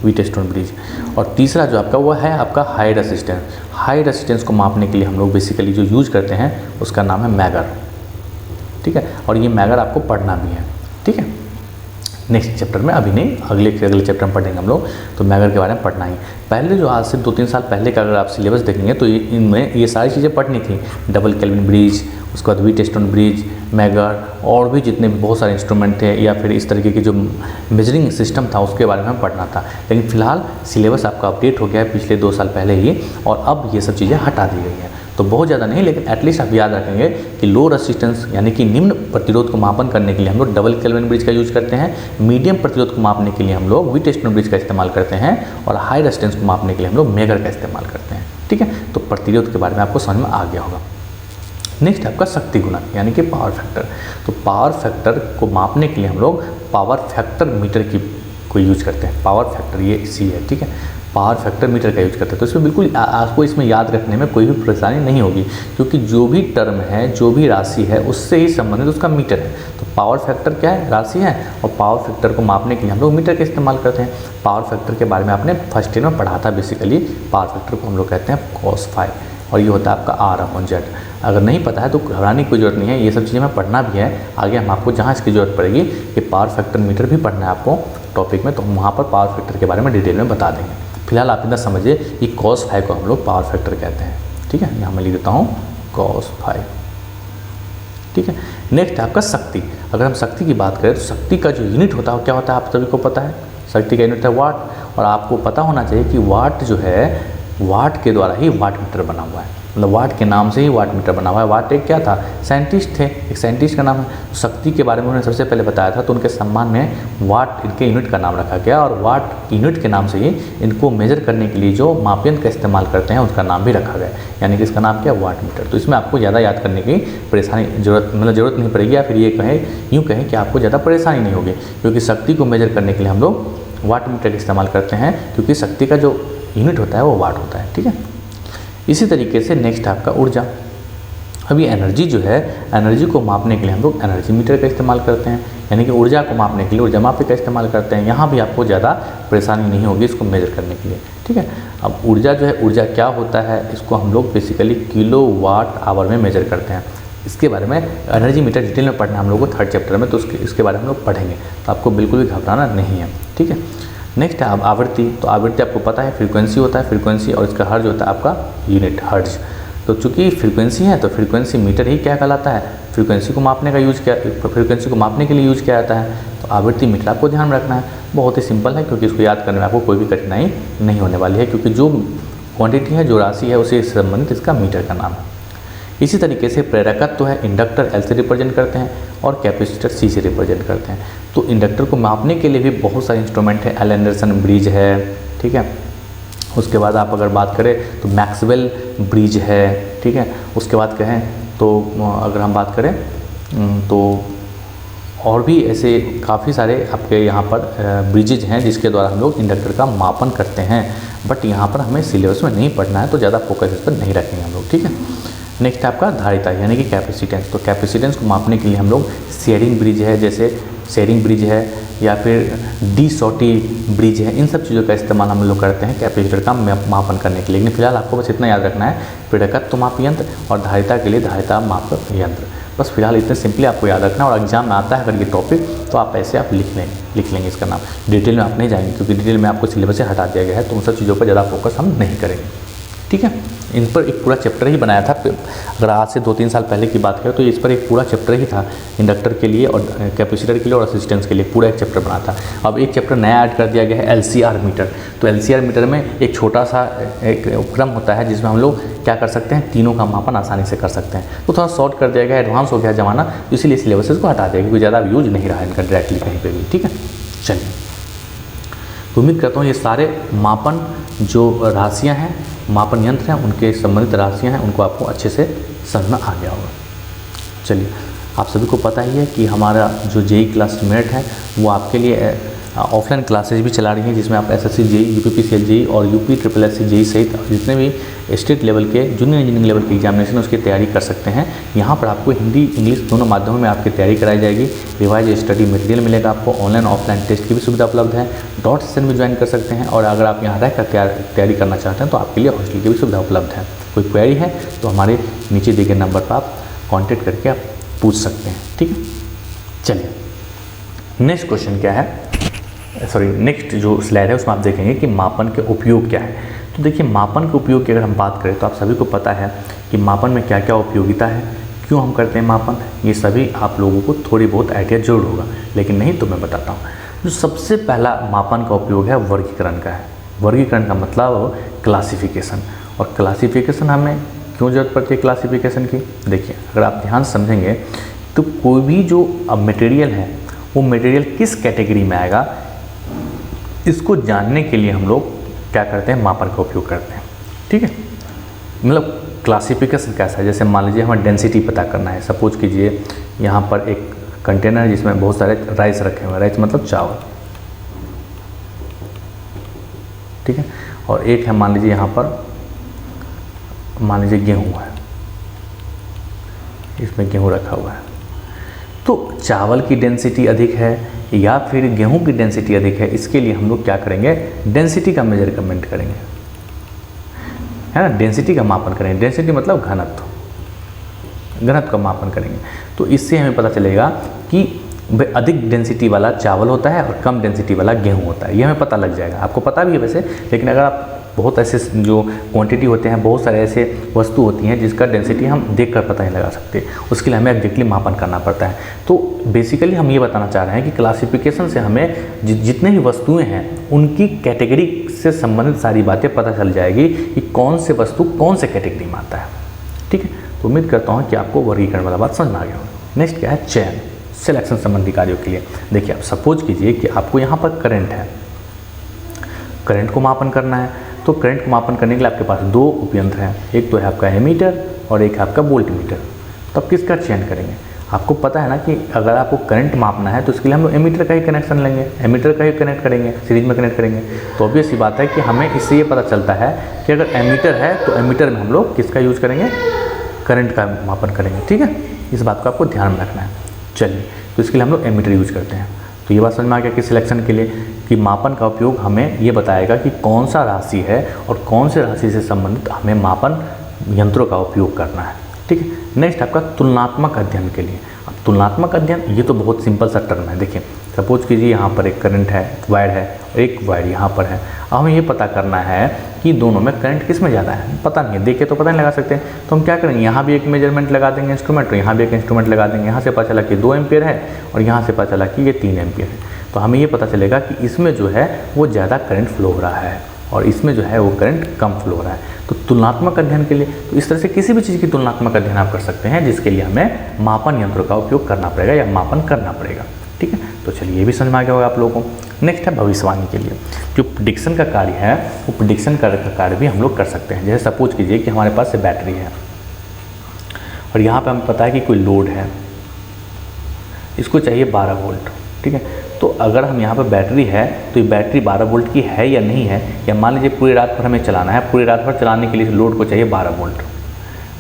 व्हीटस्टोन ब्रिज। और तीसरा जो आपका वो है आपका हाई रेसिस्टेंस। हाई रेसिस्टेंस को मापने के लिए हम लोग बेसिकली जो यूज़ करते हैं उसका नाम है मैगर। ठीक है, और ये मैगर आपको पढ़ना भी है। ठीक है, नेक्स्ट चैप्टर में, अभी नहीं, अगले चैप्टर में पढ़ेंगे हम लोग, तो मैगर के बारे में पढ़ना ही। पहले जो आज से 2-3 साल पहले का अगर आप सिलेबस देखेंगे तो इनमें ये सारी चीज़ें पढ़नी थी, डबल केल्विन ब्रिज, उसके बाद व्हीटस्टोन ब्रिज, मैगर, और भी जितने भी बहुत सारे इंस्ट्रूमेंट थे या फिर इस तरीके के जो मेजरिंग सिस्टम था उसके बारे में पढ़ना था। लेकिन फिलहाल सिलेबस आपका अपडेट हो गया है पिछले 2 साल पहले ही, और अब ये सब चीज़ें हटा दी गई हैं। तो बहुत ज़्यादा नहीं, लेकिन एटलीस्ट आप याद रखेंगे कि लो रेसिस्टेंस यानी कि निम्न प्रतिरोध को मापन करने के लिए हम लोग डबल केल्विन ब्रिज का यूज़ करते हैं, मीडियम प्रतिरोध को मापने के लिए हम लोग व्हीटस्टोन ब्रिज का इस्तेमाल करते हैं, और हाई रेसिस्टेंस को मापने के लिए हम लोग मैगर का इस्तेमाल करते हैं। ठीक है, तो प्रतिरोध के बारे में आपको समझ में आ गया होगा। नेक्स्ट आपका शक्ति गुणक यानी कि पावर फैक्टर। तो पावर फैक्टर को मापने के लिए हम लोग पावर फैक्टर मीटर को यूज करते हैं। पावर फैक्टर ये सी है, ठीक है, पावर फैक्टर मीटर का यूज करते हैं। तो इसमें बिल्कुल आपको इसमें याद रखने में कोई भी परेशानी नहीं होगी, क्योंकि जो भी टर्म है, जो भी राशि है, उससे ही संबंधित उसका मीटर है। तो पावर फैक्टर क्या है, राशि है, और पावर फैक्टर को मापने के लिए हम लोग मीटर का इस्तेमाल करते हैं। पावर फैक्टर के बारे में आपने फर्स्ट ईयर में पढ़ा था बेसिकली। पावर फैक्टर को हम लोग कहते हैं cos∅, और ये होता है आपका R/Z। अगर नहीं पता है तो घबराने की कोई ज़रूरत नहीं है, ये सब चीज़ें हमें पढ़ना भी है। आगे हम आपको जहाँ इसकी ज़रूरत पड़ेगी कि पावर फैक्टर मीटर भी पढ़ना है आपको टॉपिक में, तो हम वहाँ पर पावर फैक्टर के बारे में डिटेल में बता देंगे। फिलहाल आप इतना समझिए कि cos phi को हम लोग पावर फैक्टर कहते हैं। ठीक है, यहाँ मैं लिख देता हूँ cos phi। ठीक है, नेक्स्ट है आपका शक्ति। अगर हम शक्ति की बात करें तो शक्ति का जो यूनिट होता है क्या होता है, आप सभी को पता है। शक्ति का यूनिट है वाट, और आपको पता होना चाहिए कि वाट जो है, वाट के द्वारा ही वाट मीटर बना हुआ है, मतलब वाट के नाम से ही वाट मीटर बना हुआ है। वाट एक क्या था, साइंटिस्ट थे, एक साइंटिस्ट का नाम है। शक्ति के बारे में उन्होंने सबसे पहले बताया था, तो उनके सम्मान में वाट इनके यूनिट का नाम रखा गया, और वाट यूनिट के नाम से ही इनको मेजर करने के लिए जो मापयंत्र का इस्तेमाल करते हैं उसका नाम भी रखा गया, यानी कि इसका नाम क्या, वाट मीटर। तो इसमें आपको ज़्यादा याद करने की परेशानी ज़रूरत नहीं पड़ेगी, या फिर ये यूँ कहें कि आपको ज़्यादा परेशानी नहीं होगी, क्योंकि शक्ति को मेजर करने के लिए हम लोग वाट मीटर का इस्तेमाल करते हैं, क्योंकि शक्ति का जो यूनिट होता है वो वाट होता है। ठीक है, इसी तरीके से नेक्स्ट आपका ऊर्जा। अभी एनर्जी जो है, एनर्जी को मापने के लिए हम लोग एनर्जी मीटर का इस्तेमाल करते हैं, यानी कि ऊर्जा को मापने के लिए ऊर्जा मापी का इस्तेमाल करते हैं। यहाँ भी आपको ज़्यादा परेशानी नहीं होगी इसको मेजर करने के लिए। ठीक है, अब ऊर्जा जो है, ऊर्जा क्या होता है, इसको हम लोग बेसिकली किलोवाट आवर में मेजर करते हैं। इसके बारे में एनर्जी मीटर डिटेल में पढ़ना हम लोग को 3rd चैप्टर में, तो इसके बारे में हम लोग पढ़ेंगे, तो आपको बिल्कुल भी घबराना नहीं है। ठीक है, नेक्स्ट है आवृत्ति। तो आवृत्ति आपको पता है फ्रीक्वेंसी होता है, फ्रीक्वेंसी, और इसका हर्ज होता है आपका यूनिट, हर्ज। तो चूंकि फ्रीक्वेंसी है तो फ्रीक्वेंसी मीटर ही क्या कहलाता है, फ्रीक्वेंसी को मापने का यूज किया, फ्रीक्वेंसी को मापने के लिए यूज किया जाता है। तो आवृत्ति मीटर आपको ध्यान रखना है, बहुत ही सिंपल है, क्योंकि इसको याद करने में आपको कोई भी कठिनाई नहीं होने वाली है, क्योंकि जो क्वांटिटी है, जो राशि है, उसे संबंधित इसका मीटर का नाम है। इसी तरीके से प्रेरकत्व है, इंडक्टर L से रिप्रेजेंट करते हैं और कैपेसिटर C से रिप्रेजेंट करते हैं। तो इंडक्टर को मापने के लिए भी बहुत सारे इंस्ट्रूमेंट है, एल एंडरसन ब्रिज है। ठीक है, उसके बाद आप अगर बात करें तो मैक्सवेल ब्रिज है। ठीक है, उसके बाद कहें तो अगर हम बात करें तो और भी ऐसे काफ़ी सारे आपके यहाँ पर ब्रिजेज हैं जिसके द्वारा हम लोग इंडक्टर का मापन करते हैं, बट यहाँ पर हमें सिलेबस में नहीं पढ़ना है, तो ज़्यादा फोकस इस पर नहीं रखेंगे हम लोग। ठीक है, नेक्स्ट आपका धारिता यानी कि कैपेसिटेंस। तो कैपेसिटेंस को मापने के लिए हम लोग शेयरिंग ब्रिज है, जैसे शेयरिंग ब्रिज है या फिर डी शॉर्टी ब्रिज है, इन सब चीज़ों का इस्तेमाल हम लोग करते हैं कैपेसिटर का मापन करने के लिए। लेकिन फिलहाल आपको बस इतना याद रखना है, प्रेरकत्व माप यंत्र और धारिता के लिए धारिता माप यंत्र। बस फिलहाल इतने सिंपली आपको याद रखना, और एग्जाम में आता है अगर ये टॉपिक तो आप ऐसे आप लिख लेंगे इसका नाम। डिटेल में आप नहीं जाएंगे, क्योंकि डिटेल में आपको सिलेबस से हटा दिया गया है, तो उन सब चीज़ों पर ज़्यादा फोकस हम नहीं करेंगे। ठीक है, इन पर एक पूरा चैप्टर ही बनाया था। अगर आज से 2-3 साल पहले की बात करें तो इस पर एक पूरा चैप्टर ही था, इंडक्टर के लिए और कैपेसिटर के लिए और रेजिस्टेंस के लिए पूरा एक चैप्टर बना था। अब एक चैप्टर नया ऐड कर दिया गया है, LCR मीटर। तो LCR मीटर में एक छोटा सा एक उपक्रम होता है जिसमें हम लोग क्या कर सकते हैं, तीनों का मापन आसानी से कर सकते हैं। तो थोड़ा शॉर्ट कर दिया गया, एडवांस हो गया ज़माना, इसीलिए सिलेबस को हटा दिया, क्योंकि ज़्यादा यूज नहीं रहा इनका डायरेक्टली कहीं पर भी। ठीक है, चलिए, तो उम्मीद करता हूँ ये सारे मापन जो राशियाँ हैं, मापन यंत्र हैं, उनके संबंधित राशियाँ हैं, उनको आपको अच्छे से समझना आ गया होगा। चलिए, आप सभी को पता ही है कि हमारा जो JEE क्लासमेट है वो आपके लिए ऑफलाइन क्लासेज भी चला रही हैं, जिसमें आप SSC JEE, UPPCL JEE और UPSSC JEE सहित जितने भी स्टेट लेवल के जूनियर इंजीनियरिंग लेवल के एग्जामिनेशन उसकी तैयारी कर सकते हैं। यहाँ पर आपको हिंदी इंग्लिश दोनों माध्यमों में आपकी तैयारी कराई जाएगी। रिवाइज स्टडी मटेरियल मिलेगा आपको, ऑनलाइन ऑफलाइन टेस्ट की भी सुविधा उपलब्ध है, डॉट सेशन भी ज्वाइन कर सकते हैं, और अगर आप यहाँ रहकर तैयारी करना चाहते हैं तो आपके लिए हॉस्टल की भी सुविधा उपलब्ध है। कोई क्वेरी है तो हमारे नीचे दिए गए नंबर पर आप कॉन्टेक्ट करके आप पूछ सकते हैं। ठीक है, चलिए, नेक्स्ट क्वेश्चन क्या है, नेक्स्ट जो स्लाइड है उसमें आप देखेंगे कि मापन के उपयोग क्या है। तो देखिए, मापन के उपयोग की अगर हम बात करें तो आप सभी को पता है कि मापन में क्या क्या उपयोगिता है, क्यों हम करते हैं मापन, ये सभी आप लोगों को थोड़ी बहुत आइडिया जरूर होगा, लेकिन नहीं तो मैं बताता हूँ। जो सबसे पहला मापन का उपयोग है वर्गीकरण का है। वर्गीकरण का मतलब क्लासिफिकेशन, और क्लासिफिकेशन हमें क्यों ज़रूरत पड़ती है क्लासिफिकेशन की। देखिए, अगर आप ध्यान समझेंगे तो कोई भी जो मटेरियल है वो मटेरियल किस कैटेगरी में आएगा, इसको जानने के लिए हम लोग क्या करते हैं, मापन का उपयोग करते हैं। ठीक है, मतलब क्लासिफिकेशन कैसा है, जैसे मान लीजिए हमें डेंसिटी पता करना है। सपोज कीजिए यहाँ पर एक कंटेनर है जिसमें बहुत सारे राइस रखे हुए हैं, राइस मतलब चावल। ठीक है, और एक है मान लीजिए यहाँ पर मान लीजिए गेहूँ है, इसमें गेहूँ रखा हुआ है। तो चावल की डेंसिटी अधिक है या फिर गेहूं की डेंसिटी अधिक है, इसके लिए हम लोग क्या करेंगे, डेंसिटी का मेजरमेंट करेंगे। है ना, डेंसिटी का मापन करेंगे। डेंसिटी मतलब घनत्व का मापन करेंगे। तो इससे हमें पता चलेगा कि अधिक डेंसिटी वाला चावल होता है और कम डेंसिटी वाला गेहूं होता है, ये हमें पता लग जाएगा। आपको पता भी है वैसे, लेकिन अगर आप बहुत ऐसे जो क्वांटिटी होते हैं, बहुत सारे ऐसे वस्तु होती हैं जिसका डेंसिटी हम देखकर पता नहीं लगा सकते, उसके लिए हमें एग्जैक्टली मापन करना पड़ता है। तो बेसिकली हम ये बताना चाह रहे हैं कि क्लासिफिकेशन से हमें जितने भी वस्तुएं हैं उनकी कैटेगरी से संबंधित सारी बातें पता चल जाएगी कि कौन से वस्तु कौन से कैटेगरी में आता है। ठीक है, तो उम्मीद करता हूँ कि आपको वर्गीकरण वाला बात समझ में आ गया होगा। नेक्स्ट क्या है, चयन, सिलेक्शन संबंधी कार्यों के लिए। देखिए, आप सपोज कीजिए कि आपको यहाँ पर करंट है, करंट को मापन करना है। तो करंट को मापन करने के लिए आपके पास दो उपयंत्र हैं, एक तो है आपका एमीटर और एक है आपका वोल्टमीटर। तो आप किसका चयन करेंगे? आपको पता है ना कि अगर आपको करंट मापना है तो इसके लिए हम लोग एमीटर का ही कनेक्शन लेंगे, एमीटर का ही कनेक्ट करेंगे, सीरीज में कनेक्ट करेंगे। तो ऑब्वियस सी बात है कि हमें इससे ये पता चलता है कि अगर एमीटर है तो एमीटर में हम लोग किसका यूज़ करेंगे? करंट का मापन करेंगे। ठीक है, इस बात को आपको ध्यान में रखना है। चलिए, तो इसके लिए हम लोग एमीटर यूज करते हैं। तो ये बात समझ में आ गया कि सिलेक्शन के लिए कि मापन का उपयोग हमें ये बताएगा कि कौन सा राशि है और कौन से राशि से संबंधित हमें मापन यंत्रों का उपयोग करना है। ठीक है, नेक्स्ट आपका तुलनात्मक अध्ययन के लिए। अब तुलनात्मक अध्ययन ये तो बहुत सिंपल सा टर्म है। देखिए, सपोज कीजिए यहाँ पर एक करंट है, वायर है, एक वायर यहाँ पर है। अब हमें ये पता करना है कि दोनों में करंट किस में ज़्यादा है, पता नहीं है, देखे तो पता नहीं लगा सकते। तो हम क्या करेंगे, यहाँ भी एक मेजरमेंट लगा देंगे इंस्ट्रूमेंट, तो यहाँ भी एक इंस्ट्रूमेंट लगा देंगे। यहाँ से पता चला कि 2 एम्पियर है और यहाँ से पता चला कि ये 3 एम्पियर है। तो हमें ये पता चलेगा कि इसमें जो है वो ज़्यादा करंट फ्लो हो रहा है और इसमें जो है वो करंट कम फ्लो हो रहा है। तो तुलनात्मक अध्ययन के लिए तो इस तरह से किसी भी चीज़ की तुलनात्मक अध्ययन आप कर सकते हैं जिसके लिए हमें मापन यंत्रों का उपयोग करना पड़ेगा या मापन करना पड़ेगा। ठीक है, तो चलिए ये भी समझ में आ गया होगा आप लोगों को। नेक्स्ट है भविष्यवाणी के लिए। जो प्रेडिक्शन का कार्य है वो प्रेडिक्शन का कार्य भी हम लोग कर सकते हैं। जैसे सपोज कीजिए कि हमारे पास से बैटरी है और यहाँ पे हमें पता है कि कोई लोड है, इसको चाहिए 12 वोल्ट। ठीक है, तो अगर हम यहाँ पर बैटरी है तो ये बैटरी 12 वोल्ट की है या नहीं है, या मान लीजिए पूरी रात भर हमें चलाना है, पूरी रात भर चलाने के लिए इस लोड को चाहिए 12 वोल्ट,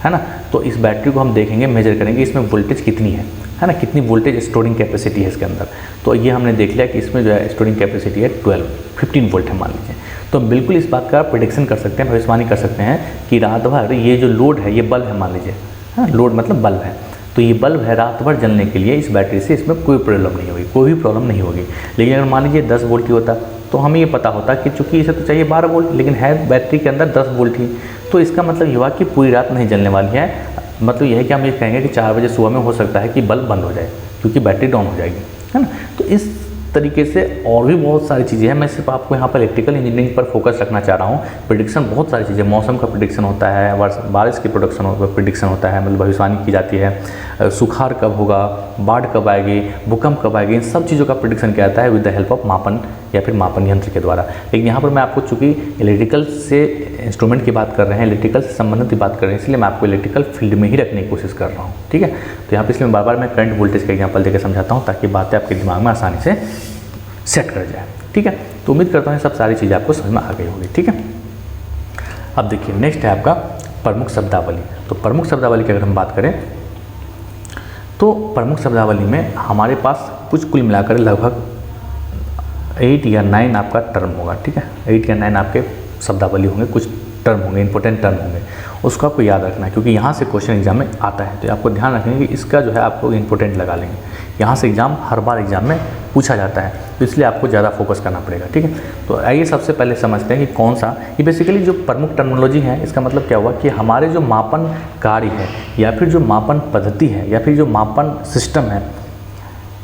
है ना। तो इस बैटरी को हम देखेंगे, मेजर करेंगे इसमें वोल्टेज कितनी है ना, कितनी वोल्टेज स्टोरिंग कैपेसिटी है इसके अंदर। तो ये हमने देख लिया कि इसमें जो है स्टोरिंग कैपेसिटी है 15 वोल्ट है मान लीजिए। तो हम बिल्कुल इस बात का प्रेडिक्शन कर सकते हैं, भविष्यवाणी कर सकते हैं कि रात भर ये जो लोड है, ये बल्ब है मान लीजिए, हाँ, लोड मतलब बल्ब है, तो ये बल्ब है रात भर जलने के लिए इस बैटरी से इसमें कोई प्रॉब्लम नहीं होगी, कोई भी प्रॉब्लम नहीं होगी। लेकिन अगर मान लीजिए 10 वोल्ट की होता तो हमें ये पता होता कि चूंकि इसे तो चाहिए 12 वोल्ट लेकिन है बैटरी के अंदर 10 वोल्ट ही, तो इसका मतलब ये हुआ कि पूरी रात नहीं जलने वाली है। मतलब यह है कि हम ये कहेंगे कि 4 बजे सुबह में हो सकता है कि बल्ब बंद हो जाए क्योंकि बैटरी डाउन हो जाएगी, है ना। तो इस तरीके से और भी बहुत सारी चीज़ें हैं। मैं सिर्फ आपको यहाँ पर इलेक्ट्रिकल इंजीनियरिंग पर फोकस रखना चाह रहा हूँ। प्रेडिक्शन बहुत सारी चीज़ें, मौसम का प्रेडिक्शन होता है, बारिश की प्रेडिक्शन होता है, मतलब भविष्यवाणी की जाती है, सुखाड़ कब होगा, बाढ़ कब आएगी, भूकंप कब आएगी, इन सब चीज़ों का प्रेडिक्शन किया जाता है विद द हेल्प ऑफ मापन या फिर मापन यंत्र के द्वारा। लेकिन यहाँ पर मैं आपको चूँकि इलेक्ट्रिकल से इंस्ट्रूमेंट की बात कर रहे हैं, इलेक्ट्रिकल से संबंधित की बात कर रहे हैं, इसलिए मैं आपको इलेक्ट्रिकल फील्ड में ही रखने की कोशिश कर रहा हूँ। ठीक है, तो यहाँ पर इसलिए बार बार मैं करंट वोल्टेज का एग्जाम्पल देकर समझाता हूँ ताकि बातें आपके दिमाग में आसानी से सेट कर जाए। ठीक है, तो उम्मीद करता हूँ ये सब सारी चीज़ें आपको समझ में आ गई होगी। ठीक है, अब देखिए नेक्स्ट है आपका प्रमुख शब्दावली। तो प्रमुख शब्दावली की अगर हम बात करें तो प्रमुख शब्दावली में हमारे पास कुछ कुल मिलाकर लगभग 8 या 9 आपका टर्म होगा। ठीक है, 8 या 9 आपके शब्दावली होंगे, कुछ टर्म होंगे, इंपॉर्टेंट टर्म होंगे, उसको आपको याद रखना है क्योंकि यहाँ से क्वेश्चन एग्जाम में आता है। तो आपको ध्यान रखेंगे कि इसका जो है आप लोग इंपॉर्टेंट लगा लेंगे, यहाँ से एग्जाम हर बार एग्जाम में पूछा जाता है, तो इसलिए आपको ज़्यादा फोकस करना पड़ेगा। ठीक है, तो आइए सबसे पहले समझते हैं कि कौन सा, ये बेसिकली जो प्रमुख टर्मिनोलॉजी है इसका मतलब क्या हुआ कि हमारे जो मापन कार्य है या फिर जो मापन पद्धति है या फिर जो मापन सिस्टम है,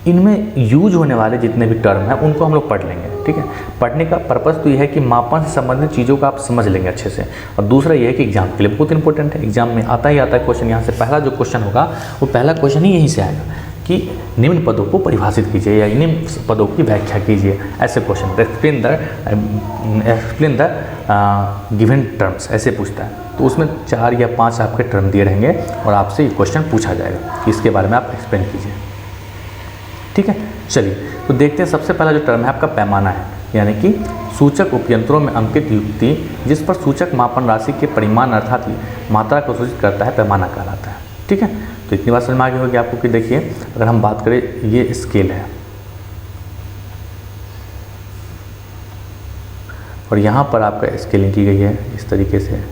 इनमें यूज होने वाले जितने भी टर्म हैं उनको हम लोग पढ़ लेंगे। ठीक है, पढ़ने का पर्पज़ तो ये है कि मापन से संबंधित चीज़ों को आप समझ लेंगे अच्छे से, और दूसरा ये है कि एग्जाम के लिए बहुत इंपॉर्टेंट है। एग्जाम में आता ही आता है क्वेश्चन, यहाँ से पहला जो क्वेश्चन होगा वो पहला क्वेश्चन ही यहीं से आएगा कि निम्न पदों को परिभाषित कीजिए या निम्न पदों की व्याख्या कीजिए, ऐसे question. Explain the given terms ऐसे पूछता है, तो उसमें 4 या 5 आपके टर्म दिए रहेंगे और आपसे ये क्वेश्चन पूछा जाएगा कि इसके बारे में आप एक्सप्लेन कीजिए। ठीक है, चलिए तो देखते हैं। सबसे पहला जो टर्म है आपका पैमाना है, यानी कि सूचक उपयंत्रों में अंकित युक्ति जिस पर सूचक मापन राशि के परिमाण अर्थात मात्रा को सूचित करता है, पैमाना कहलाता है। ठीक है, तो इतनी बात समझ में आ गई होगी आपको कि देखिए अगर हम बात करें, ये स्केल है और यहाँ पर आपका स्केलिंग की गई है इस तरीके से,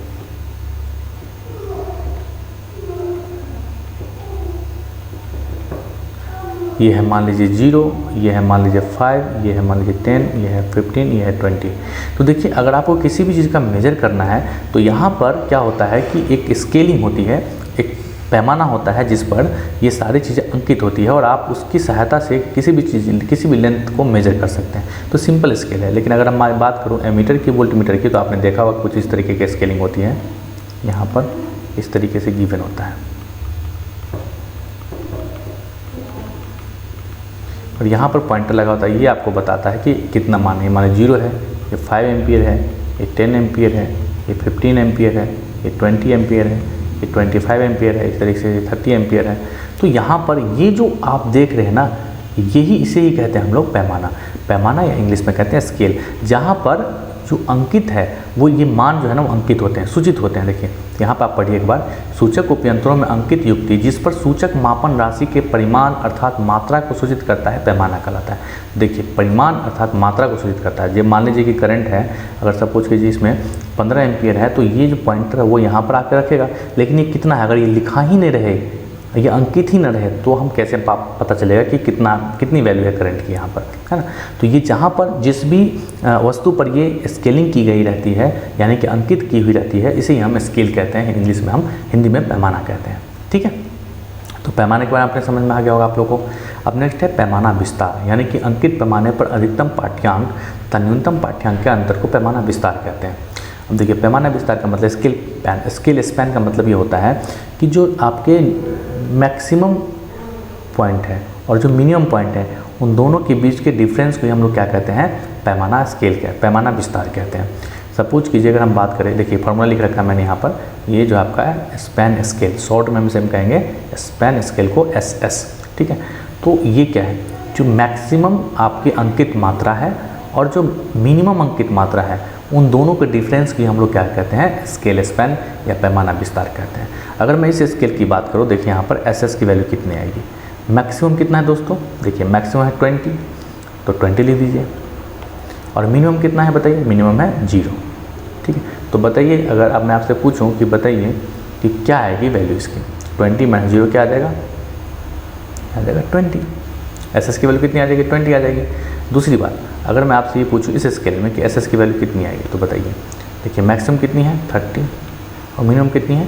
ये है मान लीजिए 0, ये है मान लीजिए 5, ये है मान लीजिए 10, ये है 15, ये है 20। तो देखिए अगर आपको किसी भी चीज़ का मेजर करना है तो यहाँ पर क्या होता है कि एक स्केलिंग होती है, एक पैमाना होता है जिस पर ये सारी चीज़ें अंकित होती है और आप उसकी सहायता से किसी भी चीज़, किसी भी लेंथ को मेजर कर सकते हैं। तो सिंपल स्केल है। लेकिन अगर मैं बात करूँ एमीटर की, वोल्टमीटर की, तो आपने देखा होगा कुछ इस तरीके की स्केलिंग होती है, यहाँ पर इस तरीके से गिवन होता है और यहाँ पर पॉइंटर लगा होता है, ये आपको बताता है कि कितना मान है। मान 0 है, ये 5 एम्पियर है, ये 10 एम्पियर है, ये 15 एम्पियर है, ये 20 एम्पियर है, ये 25 एम्पियर है, इस तरीके से 30 एम्पियर है। तो यहाँ पर ये जो आप देख रहे हैं ना, यही इसे ही कहते हैं हम लोग पैमाना। पैमाना या इंग्लिश में कहते हैं स्केल, जहाँ पर जो अंकित है वो ये मान जो है ना वो अंकित होते हैं, सूचित होते हैं। देखिए यहाँ पर आप पढ़िए एक बार, सूचक उपयंत्रों में अंकित युक्ति जिस पर सूचक मापन राशि के परिमाण अर्थात मात्रा को सूचित करता है पैमाना कहलाता है। देखिए परिमाण अर्थात मात्रा को सूचित करता है। जब मान लीजिए कि करंट है, अगर सपोज कीजिए इसमें 15 एम्पियर है, तो ये जो पॉइंटर है वो यहाँ पर आकर रखेगा, लेकिन ये कितना है, अगर ये लिखा ही नहीं रहे, ये अंकित ही न रहे, तो हम कैसे पता चलेगा कि कितनी वैल्यू है करंट की यहाँ पर, है ना। तो ये जहाँ पर जिस भी वस्तु पर ये स्केलिंग की गई रहती है, यानी कि अंकित की हुई रहती है, इसे हम स्केल कहते हैं, इंग्लिश में हम हिंदी में पैमाना कहते हैं। ठीक है, तो पैमाने के बारे में आपने समझ में आ गया होगा आप लोगों को। अब नेक्स्ट है पैमाना विस्तार, यानी कि अंकित पैमाने पर अधिकतम पाठ्यांक तथा न्यूनतम पाठ्यांक के अंतर को पैमाना विस्तार कहते हैं। अब देखिए पैमाना विस्तार का मतलब स्केल स्पैन का मतलब ये होता है कि जो आपके मैक्सिमम पॉइंट है और जो मिनिमम पॉइंट है, उन दोनों के बीच के डिफरेंस को हम लोग क्या कहते हैं, पैमाना स्केल का पैमाना विस्तार कहते हैं। सपोज कीजिए अगर हम बात करें, देखिए फार्मूला लिख रखा है मैंने यहाँ पर, ये जो आपका है स्पैन स्केल, शॉर्ट में हम सेम कहेंगे स्पैन स्केल को SS। ठीक है, तो ये क्या है, जो मैक्सिमम आपकी अंकित मात्रा है और जो मिनिमम अंकित मात्रा है, उन दोनों के डिफरेंस की हम लोग क्या कहते हैं, स्केल स्पैन या पैमाना विस्तार कहते हैं। अगर मैं इस स्केल की बात करूँ, देखिए यहाँ पर SS की वैल्यू कितनी आएगी, मैक्सिमम कितना है दोस्तों, देखिए मैक्सिमम है 20, तो 20 लिख दीजिए। और मिनिमम कितना है बताइए, मिनिमम है 0। ठीक है, तो बताइए अगर अब मैं आपसे पूछूं कि बताइए कि क्या आएगी वैल्यू इसकी, 20 माइनस 0 क्या आ जाएगा, आ जाएगा 20। SS की वैल्यू कितनी आ जाएगी, 20 आ जाएगी। दूसरी बात, अगर मैं आपसे ये पूछूं इस स्केल में कि SS की वैल्यू कितनी आएगी, तो बताइए, देखिए मैक्सिमम कितनी है 30 और मिनिमम कितनी है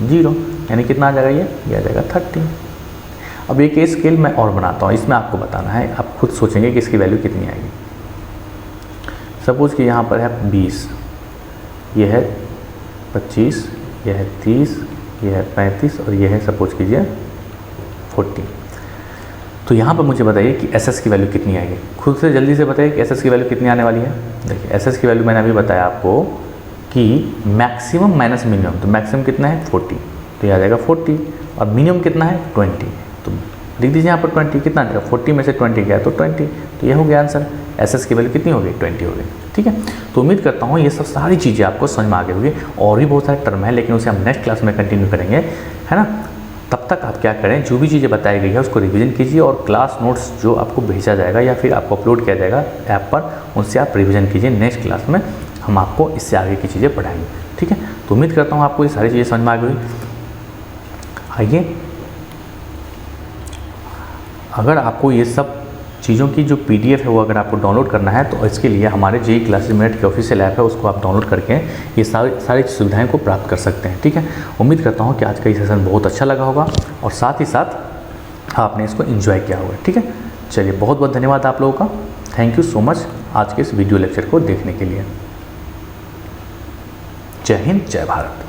0, यानी कितना आ जाएगा, ये आ जाएगा 30। अब एक स्केल मैं और बनाता हूँ, इसमें आपको बताना है, आप खुद सोचेंगे कि इसकी वैल्यू कितनी आएगी। सपोज कि यहाँ पर है 20, ये है 25, ये है 30, ये है 35 और ये है सपोज कीजिए 40। तो यहाँ पर मुझे बताइए कि SS की वैल्यू कितनी आएगी, खुद से जल्दी से बताइए कि SS की वैल्यू कितनी आने वाली है। देखिए SS की वैल्यू मैंने अभी बताया आपको कि मैक्सिमम माइनस मिनिमम, तो मैक्सिमम कितना है 40, तो ये आ जाएगा 40, और मिनिमम कितना है 20, तो लिख दीजिए यहाँ पर 20, कितना आ जाएगा 40 में से 20 गया तो 20, तो ये हो गया आंसर। SS की वैल्यू कितनी हो गई, 20 हो गई। ठीक है, तो उम्मीद करता हूँ ये सब सारी चीज़ें आपको समझ में आ गई होगी। और भी बहुत सारे टर्म है, लेकिन उसे हम नेक्स्ट क्लास में कंटिन्यू करेंगे, है ना। तब तक आप क्या करें, जो भी चीज़ें बताई गई है उसको रिवीजन कीजिए, और क्लास नोट्स जो आपको भेजा जाएगा या फिर आपको अपलोड किया जाएगा ऐप पर, उनसे आप रिवीजन कीजिए। नेक्स्ट क्लास में हम आपको इससे आगे की चीज़ें पढ़ाएंगे। ठीक है, तो उम्मीद करता हूँ आपको ये सारी चीज़ें समझ में आ गई। आइए, अगर आपको ये सब चीज़ों की जो PDF है वो अगर आपको डाउनलोड करना है, तो इसके लिए हमारे JEE क्लासेस मेट के ऑफिशियल ऐप है, उसको आप डाउनलोड करके ये सारी सुविधाएं को प्राप्त कर सकते हैं। ठीक है, उम्मीद करता हूँ कि आज का ये सेशन बहुत अच्छा लगा होगा और साथ ही साथ आपने इसको एंजॉय किया होगा। ठीक है, चलिए बहुत बहुत धन्यवाद आप लोगों का, थैंक यू सो मच आज के इस वीडियो लेक्चर को देखने के लिए। जय हिंद, जय भारत।